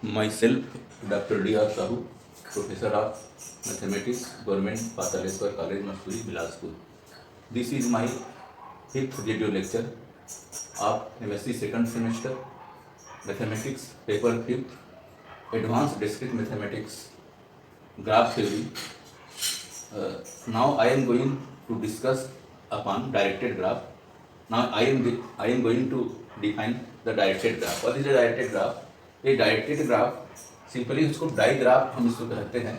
Myself, Dr. D.R. Sahu, Professor of Mathematics, Government Pataleshwar College, Masuri, Bilaspur. This is my 5th video lecture of MSc second semester, Mathematics, paper 5th, Advanced Discrete Mathematics, Graph Theory. Now I am going to discuss upon directed graph. Now I am going to define the directed graph. What is a directed graph? A directed graph simply उसको digraph हम इसको कहते हैं.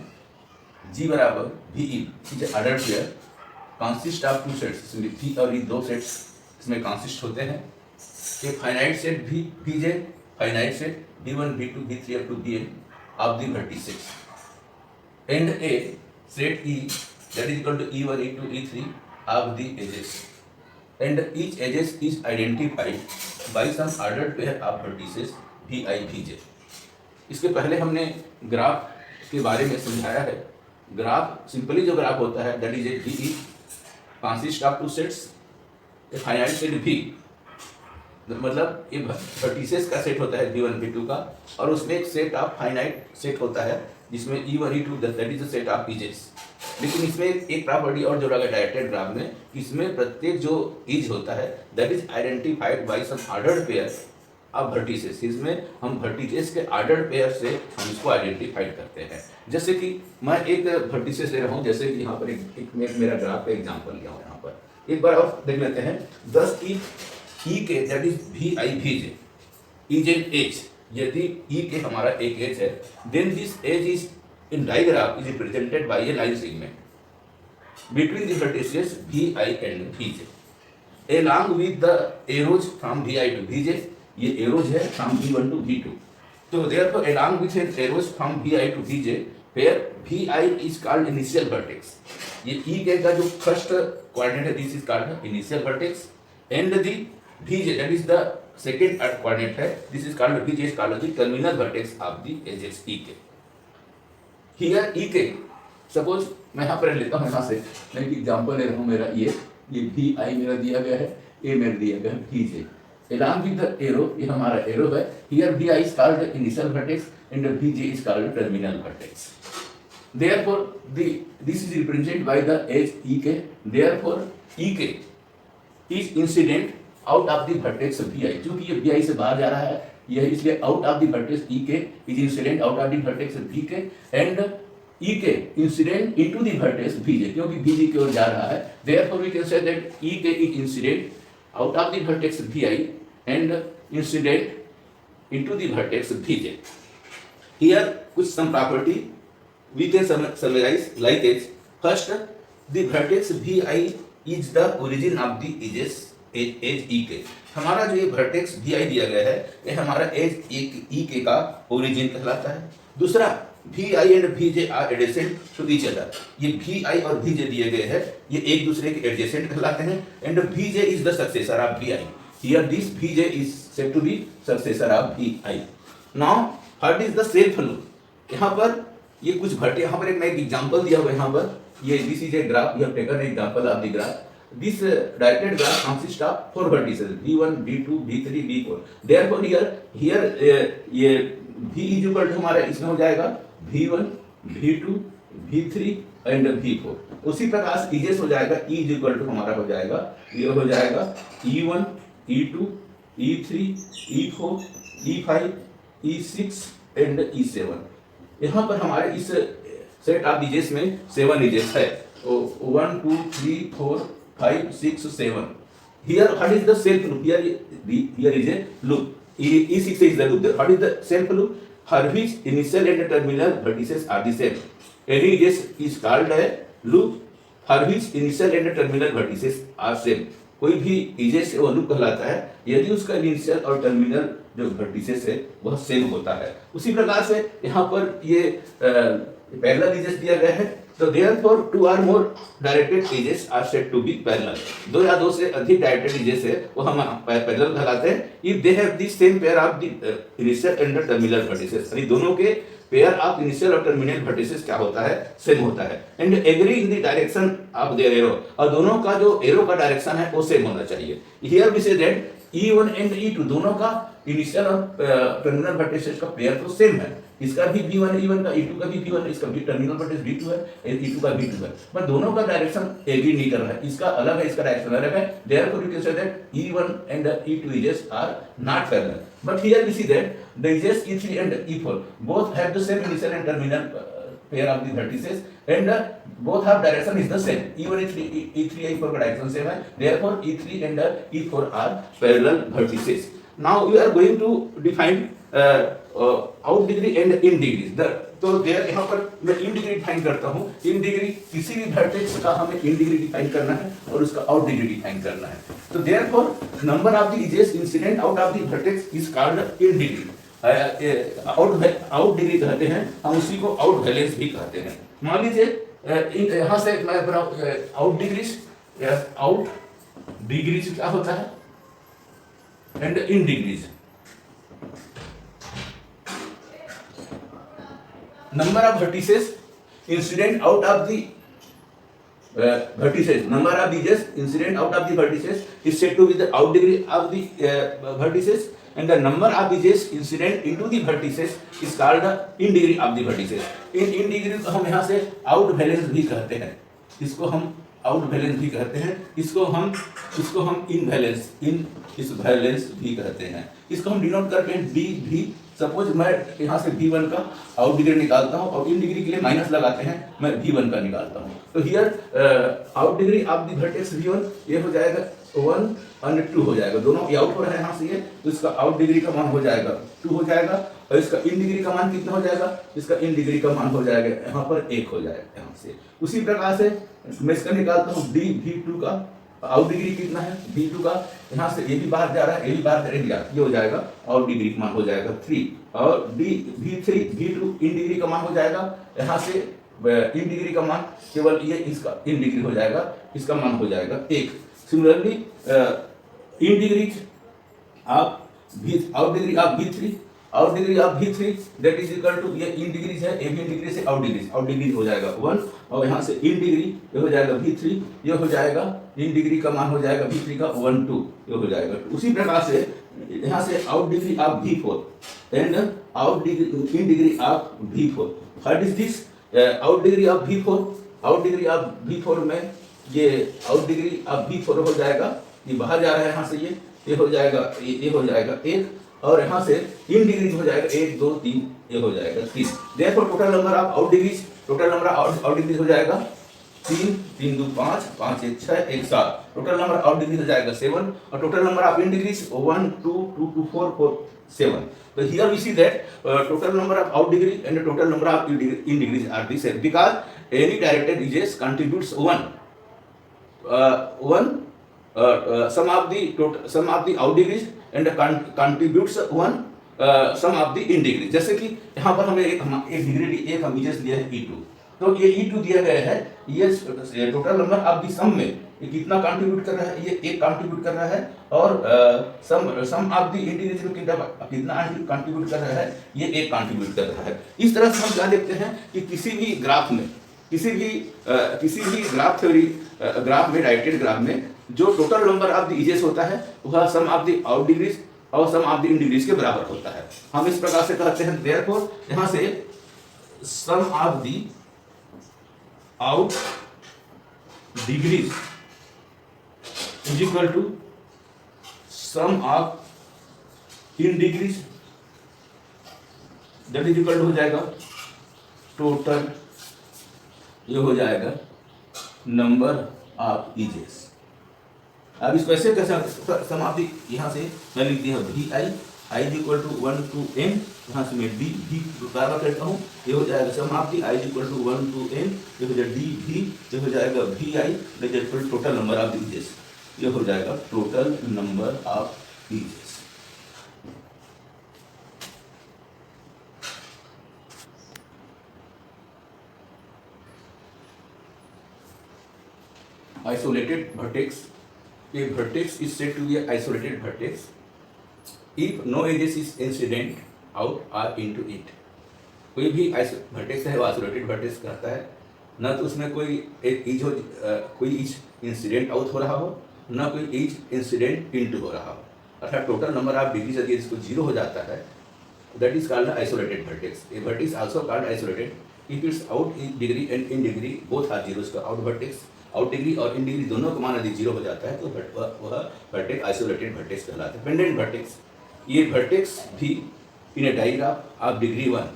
G बराबर VE is order pair consist of two sets. इसमें V और E दो sets इसमें कंसिस्ट होते हैं. A finite set VJ, finite set V1, V2, V3 up to Vn of the vertices and a set E that is equal to E1, E2, E3 of the edges, and each edges is identified by some ordered pair of vertices VI, VJ. इसके पहले हमने graph के बारे में समझाया है. Graph simply जो graph होता है that is a VE consist of two sets. A finite set V मतलब ये वर्टिसेस का सेट होता है V1, V2 का, और उसमें एक सेट ऑफ फाइनाइट सेट होता है जिसमें E1, E2 that is the set of edges. लेकिन इसमें एक प्रॉपर्टी और जोड़ा गया डायरेक्टेड ग्राफ में, इसमें प्रत्येक जो एज होता है that is identified by some ordered pair of vertices. इसमें हम वर्टिसेस के ऑर्डर्ड पेयर से हम इसको आइडेंटिफाइड करते हैं. जैसे कि मैं एक वर्टिसेस ले रहा हूँ, जैसे कि यहाँ पर एक मेरा ग्राफ का एग्जांपल लिया हूँ. यहाँ पर एक बार और देख लेते हैं. 10 ई के that is VI, VJ is an edge. यदि ई के हमारा एक एज है, then this edge is in diagram is represented by a line segment between the vertices VI and VJ along with the arrows from VI to VJ. ये arrows है from V1 to V2. तो therefore along with the arrows from VI to VJ where VI is called initial vertex. ये E के का जो first coordinate है this is called initial vertex, and the VJ that is the second coordinate है this is called VJ is called the terminal vertex of the edges E के. Here ई के suppose मैं यहाँ पर लेता हूँ, यहाँ से मैं एक एग्जाम्पल ले रहा हूँ. मेरा ये VI मेरा दिया गया है, ए मेरा दिया गया है VJ along with the arrow. ये हमारा एरो है. Here VI is called the initial vertex and VJ is called the terminal vertex. Therefore this is represented by the edge EK. Therefore EK is incident out of the vertex VI. क्योंकि ये VI से बाहर जा रहा है, यह इसलिए out of the vertex EK is incident out of the vertex VK and EK incident into the vertex VJ, क्योंकि VJ की ओर जा रहा है. Therefore we can say that EK is incident out of the vertex VI and incident into the vertex VJ. Here कुछ some property we can summarise like edge. First, the vertex VI is the origin of the edge EK. हमारा जो ये vertex VI दिया गया है ये हमारा as EK का ओरिजिन कहलाता है. दूसरा, VI and VJ are adjacent to each other. ये VI और VJ दिए गए हैं, ये एक दूसरे के एडजेसेंट कहलाते हैं. And VJ is the successor of VI. Here this VJ is said to be successor of VI. Now what is the self loop. यहाँ पर ये कुछ यहाँ पर मैं एक एग्जांपल दिया हुआ है. यहाँ पर ये this is a graph, we have taken an example of the graph. This directed graph consists of 4 vertices V1, V2, V3, V4. Therefore here ये V is equal to हमारा इसमें हो जाएगा V1, V2, V3 and V4. उसी प्रकार से edges हो जाएगा E is equal to हमारा हो जाएगा, ये हो जाएगा E1, E2, E3, E4, E5, E6 and E7. यहाँ पर हमारे इस सेट ऑफ एजेस में 7 एजेस है. 1, 2, 3, 4, 5, 6, 7. Here what is the self loop? Here is a loop. E6 is the loop. What is the self loop? For which initial and terminal vertices are the same. Any edge is called a loop for which initial and terminal vertices are same. कोई भी edges वो loop कहलाता है यदि उसका initial और terminal जो vertices है वह सेम होता है. उसी प्रकार से यहाँ पर ये पैरेलल एजेस दिया गया है. तो therefore two or more directed edges are said to be parallel. दो या दो से अधिक डायरेक्टेड एजेस है वो हम पैरेलल कहलाते हैं. If they have the same pair of the initial and the terminal vertices. यानी दोनों के पेयर ऑफ इनिशियल और टर्मिनल वर्टिसेस क्या होता है, सेम होता है. And agree in the direction of their arrow. और दोनों का जो एरो का डायरेक्शन है वो सेम होना चाहिए. Here we say that E1 and E2 दोनों का इनिशियल और टर्मिनल वर्टिसेस का पेयर तो सेम है, इसका भी V1 E1 का, E2 का भी V1, इसका भी टर्मिनल वर्टिस V2 है, E2 का V2 है, पर दोनों का डायरेक्शन एग्री नहीं कर रहा है, इसका अलग है, इसका डायरेक्शन अलग है, therefore you can say that E1 and E2 edges are not parallel. But here we see that the edges E3 and E4 both have the same initial and terminal pair of the vertices and both have direction is the same. E1 E3 E4 का direction same है, therefore E3 and E4 are parallel vertices. Now we are going to define out degree and in degree. तो there यहाँ पर मैं in degree define करता हूँ। In degree किसी भी वर्टेक्स का हमें इन डिग्री डिफाइन करना है और उसका आउट डिग्री डिफाइन करना है। तो therefore number of the edges incident out of the vertex is called in degree. Out degree कहते हैं, हम उसी को आउट वैलेंस भी कहते हैं। मान लीजिए यहाँ से मैं आउट डिग्रीज क्या होता है and in degrees. Number of vertices incident out of the vertices. Number of edges incident out of the vertices is said to be the out degree of the vertices, and the number of edges incident into the vertices is called the in degree of the vertices. in degree को हम यहाँ से out valence भी कहते हैं, इसको हम out valence भी कहते हैं, इसको हम इन वैलेंस भी कहते हैं। इसको हम डिनोट करते हैं डी भी। सपोज मैं यहाँ से V1 का आउट डिग्री निकालता हूँ और इन डिग्री के लिए माइनस लगाते हैं, मैं V1 का निकालता हूँ। तो here out degree of the vertex V1 ये हो जाएगा 1 और 2 हो जाएगा, दोनों ये आउट हो रहा है यहाँ से ये, तो इसका आउट डिग्री का मान हो जाएगा 2 हो जाएगा, और इसका इन डिग्री का मान कितना हो जाएगा, इसका इन डिग्री का मान हो जाएगा यहाँ पर 1 हो जाएगा यहाँ से। उसी प्रकार से मैं इसका निकालता हूँ डी V2 का आउट डिग्री कितना है V2 का, यहाँ से ये भी बाहर जा रहा है, ये भी बाहर जा, ये हो जाएगा आउट डिग्री का मान हो जाएगा 3, और D V3 V2 in degree का मान हो जाएगा यहाँ से इन डिग्री का मान केवल ये इसका इन डिग्री हो जाएगा, इसका मान हो जाएगा 1। सिमिलरली इन डिग्री आप आउट डिग्री आप V3 out degree of V3 that is equal to ये इन डिग्रीज है, ए भी इन डिग्री से आउट डिग्री हो जाएगा 1, और यहाँ से इन डिग्री ये हो जाएगा V3, ये हो जाएगा इन डिग्री का मान हो जाएगा V3 का 1 2 ये हो जाएगा। उसी प्रकार से यहाँ से out degree of V4 and out degree in degree of V4। What is this out degree of V4? Out degree of V4 में ये आउट डिग्री ऑफ V4 हो जाएगा, ये बाहर जा रहा है यहाँ से, ये हो जाएगा, ये हो जाएगा 1, और यहाँ से इन डिग्रीज हो जाएगा 1 2 3, ये हो जाएगा 3। Therefore total number of out degrees, total number of out degrees हो जाएगा 3 3 2 5 5 1 6 1 7, टोटल नंबर ऑफ डिग्रीज हो जाएगा 7, और total number of in degrees 1 2 2 2 4 4 7। So here we see that total number of out degree and the total number of in degrees are the same, because any directed edges contributes sum of the out degrees and contributes sum of the in degrees। जैसे कि यहाँ पर हमें एक degree एक हम edges लिया है E2, तो ये E2 दिया गया है, ये टोटल नंबर ऑफ द सम में ये कितना कंट्रीब्यूट कर रहा है, ये 1 कंट्रीब्यूट कर रहा है, और सम ऑफ द इंटीग्रेशन में कितना कंट्रीब्यूट कर रहा है, ये 1 कंट्रीब्यूट कर रहा है। इस तरह से हम क्या देखते हैं कि किसी भी ग्राफ में ग्राफ थ्योरी ग्राफ में डायरेक्टेड ग्राफ में जो total number of the edges होता है वह sum of the out degrees और sum of the in degrees के बराबर होता है। हम इस प्रकार से कहते हैं, देयरफॉर यहाँ से sum of the out degrees is equal to sum of in degrees, that is equal to हो जाएगा टोटल, ये हो जाएगा नंबर ऑफ एजेस। अब इसको ऐसे कैसे समाप्ति, यहाँ से मैं लिख दिया VI is equal to 1 to n, यहाँ से मैं D बराबर करता हूँ, ये हो जाएगा समाप्ति I is equal to 1 to n, ये हो जाएगा D ये हो जाएगा VI is equal to total number of edges, ये हो जाएगा total number of edges. Isolated vertex. A vertex is said to be an isolated vertex if no edges is incident out or into it. कोई भी vertex है वो isolated vertex कहता है, न तो उसमें कोई एज इंसिडेंट आउट हो रहा हो, न कोई एज इंसिडेंट इनटू हो रहा हो। अर्थात टोटल नंबर ऑफ डिग्रीज यदि इसको 0 हो जाता है, that is called the isolated vertex. A vertex also called isolated if its out degree and in degree both are zeros. का out vertex, out degree और in degree दोनों का मान यदि 0 हो जाता है तो वह vertex isolated vertex कहलाता है. Pendant vertex, ये vertex भी in a digraph of degree 1,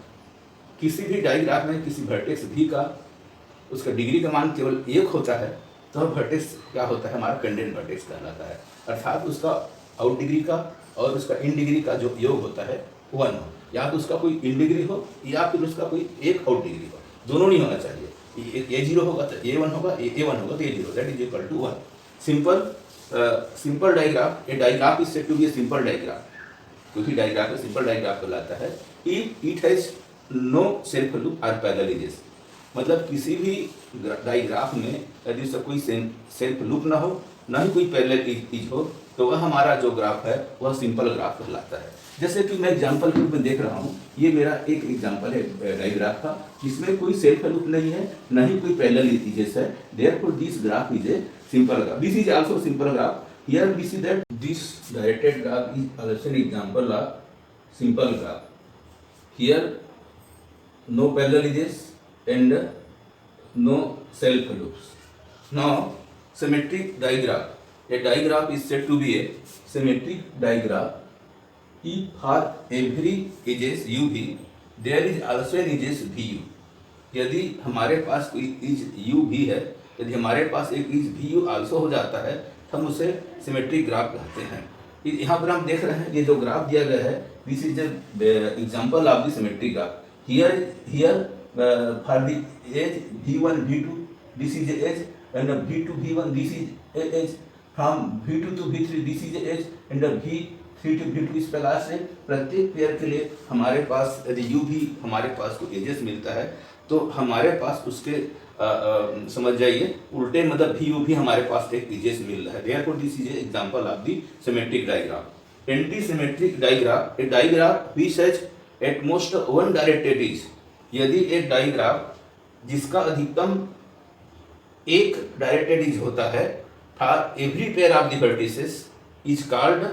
किसी भी डाइग्राफ में किसी वर्टेक्स भी का उसका डिग्री का मान केवल 1 होता है तो वर्टेक्स क्या होता है, हमारा कंडेंट वर्टेक्स कहलाता है. अर्थात उसका आउट डिग्री का और उसका इन डिग्री का जो योग होता है 1 हो, या तो उसका कोई इन डिग्री हो या फिर उसका कोई एक आउट डिग्री हो, दोनों नहीं होना चाहिए. ए 0 होगा तो ए 1 होगा, ए 1 होगा तो a 0, that is equal to 1. Simple digraph, a digraph is said to be a simple digraph, क्योंकि डाइग्राफ में सिंपल डाइग्राफ कहलाता है. It has no self loop और पैरेलल एजेस, मतलब किसी भी डाइग्राफ में यदि उसका कोई सेल्फ लूप ना हो ना ही कोई पैरेलल एज हो तो वह हमारा जो ग्राफ है वह सिंपल ग्राफ कहलाता है. जैसे कि मैं एग्जांपल के रूप में देख रहा हूँ, ये मेरा एक एग्जांपल है डाइग्राफ का जिसमें कोई सेल्फ लूप नहीं है ना ही कोई पैरेलल एजेस है. Therefore this graph is a simple graph. This is also simple graph. Here we see that this directed graph is also an example of simple graph. Here no parallel edges and no self loops. Now symmetric digraph. A digraph is said to be a symmetric digraph if for every edges uv there is also an edges vu. यदि हमारे पास कोई as u भी है, यदि हमारे पास एक as vu also हो जाता है तो हम उसे सिमेट्रिक ग्राफ कहते हैं. यहाँ पर हम देख रहे हैं ये जो ग्राफ दिया गया है, this is example of the symmetric graph. Here for the edge V1 V2 this is the edge and V2 V1 this is edge, from V2 to V3 this is the edge and V3 to V2. इस प्रकार से प्रत्येक pair के लिए हमारे पास यदि U भी हमारे पास को एजेस मिलता है तो हमारे पास उसके समझ जाइए उल्टे मतलब VU भी हमारे पास एक एजेस मिल रहा है. Therefore this is an example of the symmetric diagram. Anti-symmetric diagram, a diagram which has at most one directed edge. यदि एक डाइग्राफ जिसका अधिकतम एक डायरेक्टेड एज होता है for every pair of the vertices is called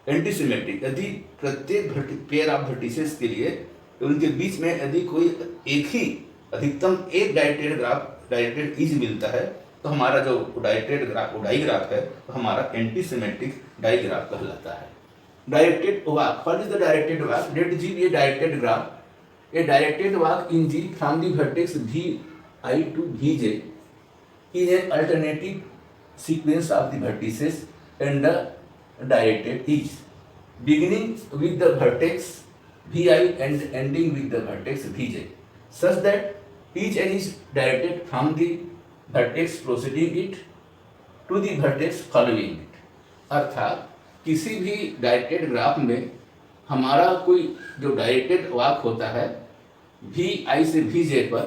antisymmetric. यदि प्रत्येक pair of vertices के लिए उनके बीच में यदि कोई एक ही अधिकतम एक डायरेक्टेड एज मिलता है तो हमारा जो डायरेक्टेड ग्राफ डाइग्राफ है तो हमारा एंटीसिमेट्रिक डाइग्राफ कहलाता है. Directed walk. What is the directed walk? Let G be a directed graph. A directed walk in G from the vertex Vi to Vj is an alternative sequence of the vertices and the directed edge, beginning with the vertex Vi and ending with the vertex Vj, such that each edge is directed from the vertex preceding it to the vertex following it. अर्थात किसी भी directed graph में हमारा कोई जो directed walk होता है Vi से Vj पर,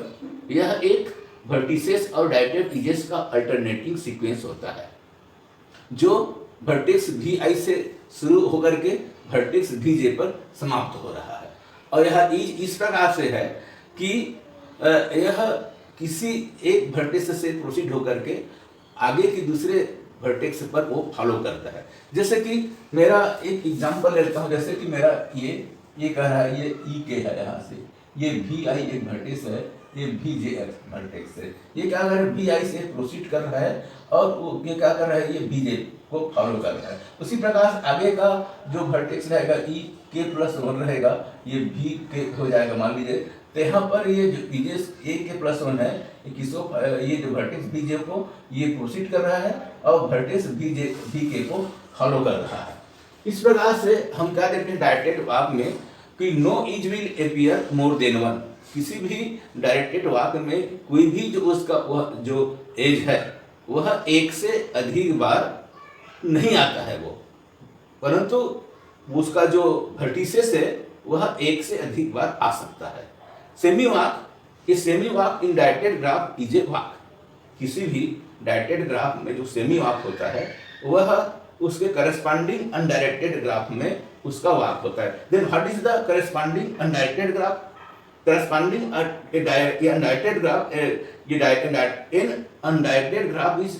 यह एक वर्टिसेस और डायरेक्टेड एजेस का अल्टरनेटिंग सीक्वेंस होता है जो वर्टेक्स Vi से शुरू होकर के वर्टेक्स Vj पर समाप्त हो रहा है. और यह एज इस प्रकार से है कि यह किसी एक वर्टेक्स से प्रोसीड होकर के आगे की दूसरे वर्टेक्स पर वो फॉलो करता है. जैसे कि मेरा एक एग्जांपल लेता हूँ, जैसे कि मेरा ये कह रहा है ये ई के है, यहाँ से ये Vi एक वर्टेक्स है, ये Vj वर्टेक्स है. ये क्या कर रहा है, Vi से प्रोसीड कर रहा है और वो ये क्या कर रहा है, ये Vj को फॉलो कर रहा है. उसी प्रकार आगे का जो वर्टेक्स रहेगा ई के प्लस 1 रहेगा, ये V के हो जाएगा मान लीजिए. तो यहाँ पर ये जो एजेस ए के प्लस 1 है ये जो वर्टेक्स Vj को ये प्रोसीड कर रहा है और वर्टेक्स Vk को फॉलो कर रहा है. इस प्रकार से हम क्या देखते हैं डायरेक्टेड वाक में कि no edge will appear more than 1. किसी भी डायरेक्टेड वाक में कोई भी जो उसका वह जो एज है वह एक से अधिक बार नहीं आता है वो, परंतु उसका जो वर्टिसेस है वह एक से अधिक बार आ सकता है. Semi walk, semi walk in directed graph is a walk. किसी भी डायरेक्टेड ग्राफ में जो सेमी वाक होता है वह उसके करस्पॉन्डिंग अनडायरेक्टेड ग्राफ में उसका वाक होता है. Then what is the corresponding undirected graph? Corresponding undirected graph in undirected graph is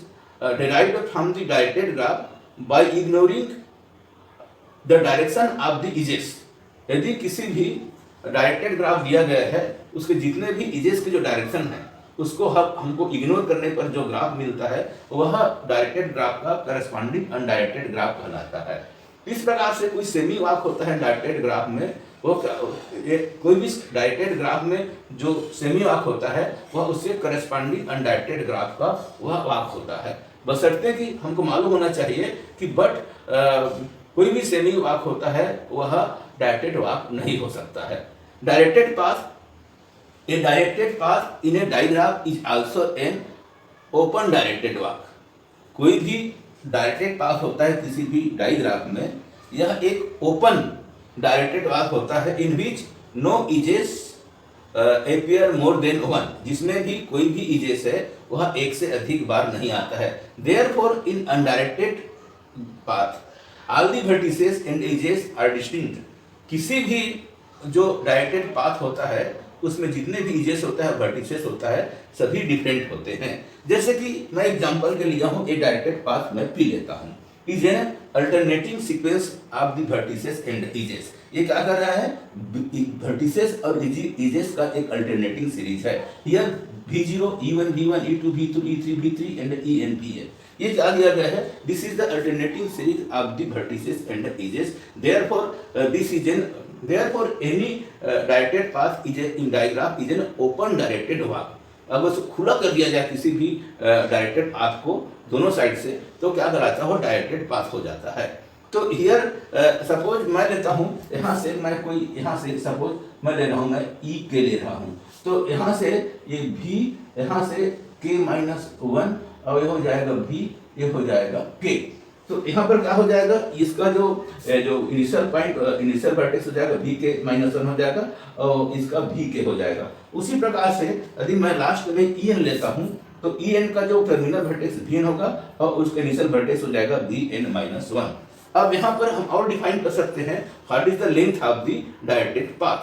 derived from the directed graph by ignoring the direction of the edges. यदि किसी भी डायरेक्टेड ग्राफ दिया गया है, उसके जितने भी इजेस के जो डायरेक्शन है उसको हमको इग्नोर करने पर जो ग्राफ मिलता है वह डायरेक्टेड ग्राफ का करस्पॉन्डिंग अनडायरेक्टेड ग्राफ कहलाता है। इस प्रकार से कोई सेमी वाक होता है डायरेक्टेड ग्राफ में, वो कोई भी डायरेक्टेड ग्राफ में जो सेमी वाक होता है वह उससे करस्पॉन्डिंग अनडायरेक्टेड ग्राफ का वह वाक होता है। बशर्ते कि हमको मालूम होना चाहिए कि कोई भी सेमी वाक होता है वह डायरेक्टेड वाक नहीं हो सकता है। Directed path, a directed path in a digraph is also an open directed walk। कोई भी डायरेक्टेड पाथ होता है किसी भी डायग्राफ में, यह एक ओपन डायरेक्टेड वाक होता है in which no edges appear more than one, जिसमें भी कोई भी इजेस है वह एक से अधिक बार नहीं आता है। Therefore in undirected path all the vertices and edges are distinct. किसी भी जो डायरेक्टेड पाथ होता है उसमें जितने भी इजेस होता है वर्टिसेस होता है सभी डिफरेंट होते हैं। जैसे कि मैं एग्जांपल के लिया हूं, एक डायरेक्टेड पाथ मैं पी लेता हूं, is an alternating sequence of the vertices and edges. ये क्या कर रहा है, वर्टिसेस और इजेस का एक अल्टरनेटिंग सीरीज है। Here V0, E1, V1, E2, V2, E3, V3 and En Pn। ये क्या दिया गया है, this is the alternating series of the vertices and edges. Therefore any directed path is in diagram is an open directed walk। अब उसको खुला कर दिया जाए किसी भी डायरेक्टेड पाथ को दोनों साइड से, तो क्या कहलाता है, वो डायरेक्टेड पाथ हो जाता है। तो हियर सपोज मैं लेता हूँ यहाँ से, मैं कोई यहाँ से सपोज मैं ले रहा हूँ, मैं ई के ले रहा हूँ, तो यहाँ से ये V, यहाँ से K-1 और ये हो जाएगा V, ये हो जाएगा K। तो यहाँ पर क्या हो जाएगा, इसका जो इनिशियल पॉइंट इनिशियल वर्टेक्स हो जाएगा VK-1 हो जाएगा और इसका VK हो जाएगा। उसी प्रकार से यदि मैं लास्ट में EN लेता हूँ तो EN का जो टर्मिनल वर्टेक्स VN होगा और उसका इनिशियल वर्टेक्स हो जाएगा VN-1। अब यहाँ पर हम और डिफाइन कर सकते हैं what is the length of the directed path.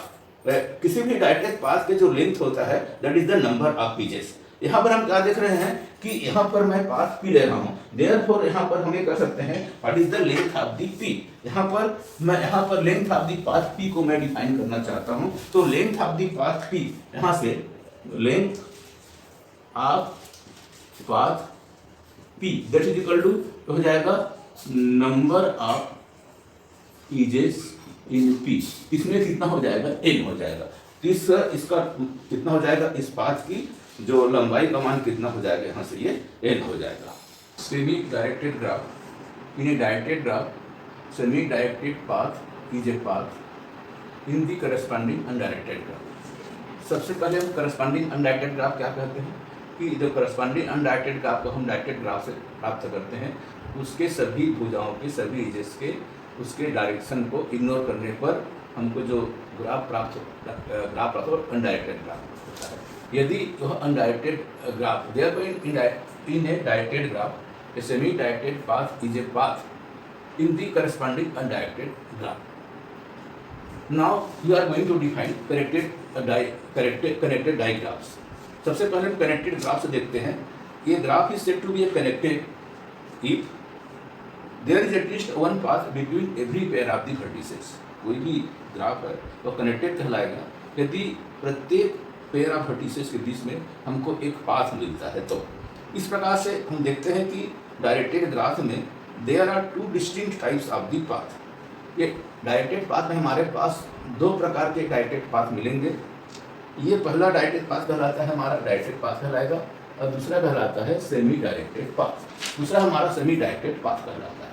किसी भी डायरेक्टेड पाथ के जो लेंथ होता है that is the number of edges. यहाँ पर हम क्या देख रहे हैं कि यहाँ पर मैं पाथ P ले रहा हूँ, देयरफॉर यहाँ पर हम ये कर सकते हैं what is the length of the P। यहाँ पर length of the path P को मैं डिफाइन करना चाहता हूँ, तो length of the path P, यहाँ से length of path P that is equal to हो जाएगा number of edges in P। इसमें कितना हो जाएगा, N हो जाएगा। इसका कितना हो जाएगा, इस पाथ की जो लंबाई का मान कितना हो जाएगा, यहाँ से ये N हो जाएगा। Semi directed graph, in a directed graph semi directed path is a path in the corresponding undirected graph. सबसे पहले हम करस्पॉन्डिंग अनडायरेक्टेड ग्राफ क्या कहते हैं कि जो करस्पॉन्डिंग अनडायरेक्टेड ग्राफ को हम डायरेक्टेड ग्राफ से प्राप्त करते हैं, उसके सभी भुजाओं के सभी एजेस के उसके डायरेक्शन को इग्नोर करने पर हमको जो ग्राफ प्राप्त हो अनडायरेक्टेड ग्राफ होता है। यदि वह undirected graph in a directed graph a semi directed path is a path in the corresponding undirected graph. Now you are going to define connected digraphs. सबसे पहले हम कनेक्टेड ग्राफ से देखते हैं। ये graph is said to be a connected if there is at least one path between every pair of the vertices. कोई भी graph है वो कनेक्टेड कहलाएगा यदि प्रत्येक पेयर ऑफ वर्टिसेस के बीच में हमको एक पाथ मिलता है। तो इस प्रकार से हम देखते हैं कि डायरेक्टेड ग्राफ में there are two distinct types of the path. ये डायरेक्टेड पाथ में हमारे पास दो प्रकार के डायरेक्टेड पाथ मिलेंगे। ये पहला डायरेक्टेड पाथ कहलाता है हमारा डायरेक्टेड पाथ कहलाएगा और दूसरा कहलाता है सेमी डायरेक्टेड पाथ। दूसरा हमारा सेमी डायरेक्टेड पाथ कहलाता है।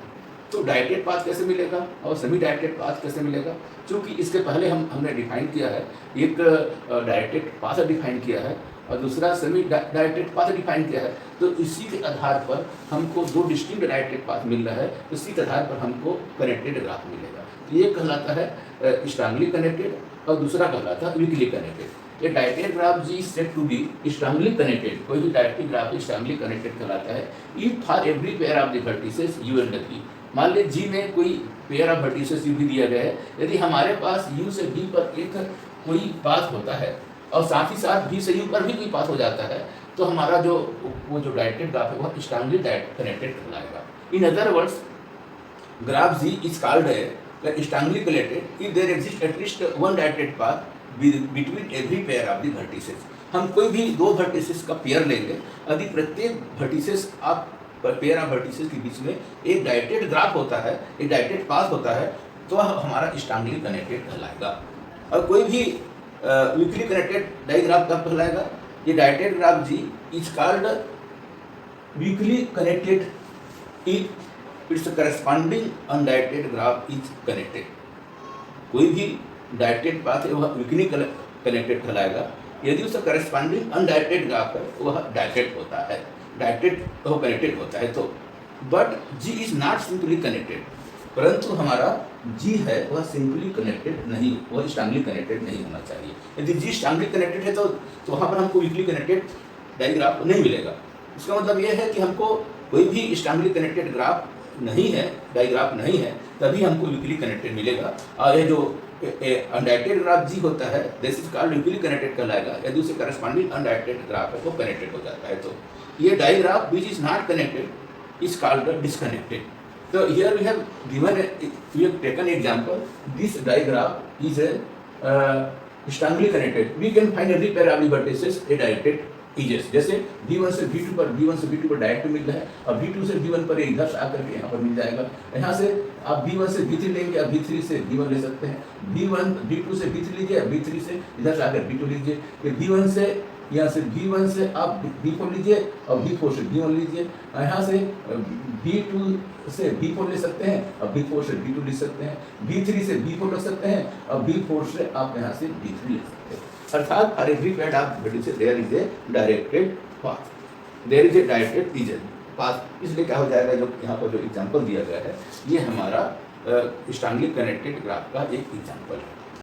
तो डायरेक्टेड पाथ कैसे मिलेगा और सेमी डायरेक्टेड पाथ कैसे मिलेगा, क्योंकि इसके पहले हमने डिफाइन किया है, एक डायरेक्टेड पाथ डिफाइन किया है और दूसरा सेमी डायरेक्टेड पाथ डिफाइन किया है। तो इसी के आधार पर हमको दो डिस्टिंक्ट डायरेक्टेड पाथ मिल रहा है, इसी के आधार पर हमको कनेक्टेड ग्राफ मिलेगा। तो ये कहलाता है स्ट्रांगली कनेक्टेड और दूसरा कहलाता है वीकली कनेक्टेड। ये directed graph G said to be strongly connected. कोई भी डायरेक्टेड ग्राफ स्ट्रांगली कनेक्टेड कहलाता है if for every pair of the vertices U and V। मान लीजिए जी में कोई पेयर ऑफ वर्टिसेस U भी दिया गया है, यदि हमारे पास U से V पर एक कोई पाथ होता है और साथ ही साथ V से U पर भी कोई पाथ हो जाता है, तो हमारा जो डायरेक्टेड ग्राफ है वह स्ट्रांगली कनेक्टेड कहलाएगा। In other words graph ji is called strongly connected if there exists at least one directed path between every pair of the vertices. हम कोई भी दो वर्टिसेस का पेयर लेंगे, यदि प्रत्येक वर्टिसेस आप पेयर ऑफ वर्टिसेस के बीच में एक डायरेक्टेड ग्राफ होता है, एक डायरेक्टेड पाथ होता है, तो हमारा स्ट्रांगली कनेक्टेड कहलाएगा। और कोई भी वीकली कनेक्टेड डायग्राफ कब कहलाएगा? ये directed graph ji is called weekly connected if it's corresponding undirected graph is connected. कोई भी डायरेक्टेड पाथ है वह वीकली कनेक्टेड कहलाएगा यदि उसका करस्पॉन्डिंग अनडायरेक्टेड ग्राफ है वह डायरेक्टेड होता है, डायरेक्टेड वो कनेक्टेड होता है। तो but G is not simply connected, परंतु हमारा जी है वह सिंपली कनेक्टेड नहीं, वह स्ट्रांगली कनेक्टेड नहीं होना चाहिए। यदि जी स्ट्रांगली कनेक्टेड है तो वहाँ पर हमको वीकली कनेक्टेड डायग्राफ नहीं मिलेगा। इसका मतलब यह है कि हमको कोई भी स्ट्रांगली कनेक्टेड ग्राफ नहीं है, डायग्राफ नहीं है, तभी हमको वीकली कनेक्टेड मिलेगा। और ये जो अनडायरेक्टेड ग्राफ जी होता है this is called weekly connected कहलाएगा यदि उससे करस्पॉन्डिंग अनडायरेक्टेड ग्राफ है वो कनेक्टेड हो जाता है। तो ये digraph which is not connected is called disconnected. So here we have taken example. This diagram is strongly connected. We can find every pair of vertices a directed edges. जैसे V1 से V2 पर direct मिल रहा है और V2 से V1 पर इधर से आकर के यहाँ पर मिल जाएगा। यहाँ से आप V1 से V3 लेंगे, आप V3 से V1 ले सकते हैं। V2 से V3 लीजिए, V3 से इधर से आकर V2 लीजिए। फिर V1 से यहाँ से V1 से आप V4 लीजिए और V4 से V1 लीजिए। यहाँ से V2 से V4 ले सकते हैं और V4 से V2 ले सकते हैं। V3 से V4 ले सकते हैं और V4 से आप यहाँ से V3 ले सकते हैं। अर्थात for every pair of vertices there is a directed path, there is a directed region path. इसलिए क्या हो जाएगा, जो यहाँ पर जो एग्जाम्पल दिया गया है ये हमारा स्ट्रांगली कनेक्टेड ग्राफ का एक एग्जाम्पल है।